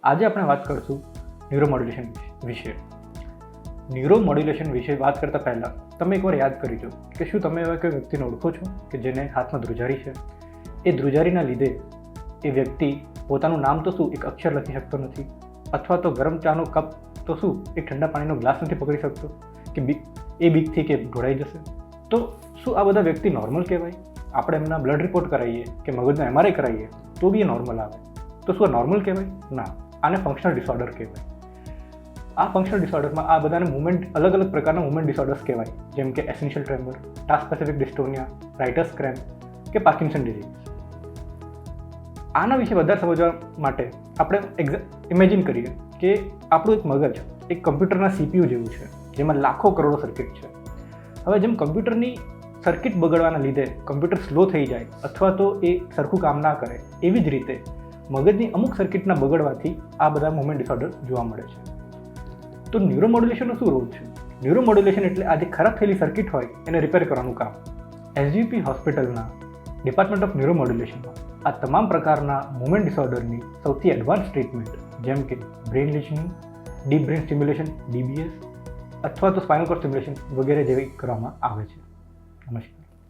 આજે આપણે વાત કરશું ન્યુરોમોડ્યુલેશન વિશે. ન્યુરોમોડ્યુલેશન વિશે વાત કરતાં પહેલાં તમે એકવાર યાદ કરી જો કે શું તમે એવા કોઈ વ્યક્તિને ઓળખો છો કે જેને હાથમાં ધ્રુજારી છે? એ ધ્રુજારીના લીધે એ વ્યક્તિ પોતાનું નામ તો શું એક અક્ષર લખી શકતો નથી, અથવા તો ગરમ ચાનો કપ તો શું એક ઠંડા પાણીનો ગ્લાસ નથી પકડી શકતો કે એ બીકથી કે ઢોળાઈ જશે. તો શું આ બધા વ્યક્તિ નોર્મલ કહેવાય? આપણે એમના બ્લડ રિપોર્ટ કરાવીએ કે મગજનો MRI કરાવીએ તો બી એ નોર્મલ આવે. તો શું આ નોર્મલ કહેવાય? ના, આને ફંક્શનલ ડિસઓર્ડર કહેવાય. આ ફંક્શનલ ડિસઓર્ડરમાં આ બધાને અલગ અલગ પ્રકારના મુવમેન્ટ ડિસઓર્ડર્સ કહેવાય, જેમ કે essential tremor, task specific dystonia, writer's cramp કે પાર્કિન્સન ડિઝીઝ. આના વિશે વધારે સમજવા માટે આપણે ઇમેજિન કરીએ કે આપણું એક મગજ એક કમ્પ્યુટરના CPU જેવું છે, જેમાં લાખો કરોડો સર્કિટ છે. હવે જેમ કમ્પ્યુટરની સર્કિટ બગડવાના લીધે કમ્પ્યુટર સ્લો થઈ જાય અથવા તો એ સરખું કામ ના કરે, એવી જ રીતે મગજની અમુક સર્કિટના બગડવાથી આ બધા મુવમેન્ટ ડિસઓર્ડર જોવા મળે છે. તો ન્યુરોમોડ્યુલેશનનો શું રોલ છે? ન્યુરોમોડ્યુલેશન એટલે આ જે ખરાબ થયેલી સર્કિટ હોય એને રિપેર કરવાનું કામ. SGP હોસ્પિટલના ડિપાર્ટમેન્ટ ઓફ ન્યુરોમોડ્યુલેશનમાં આ તમામ પ્રકારના મુવમેન્ટ ડિસઓર્ડરની સૌથી એડવાન્સ ટ્રીટમેન્ટ, જેમ કે brain listening, deep brain stimulation DBS અથવા તો સ્પાઇનલ કોર્ડ સ્ટિમ્યુલેશન વગેરે જેવી કરવામાં આવે છે. નમસ્કાર.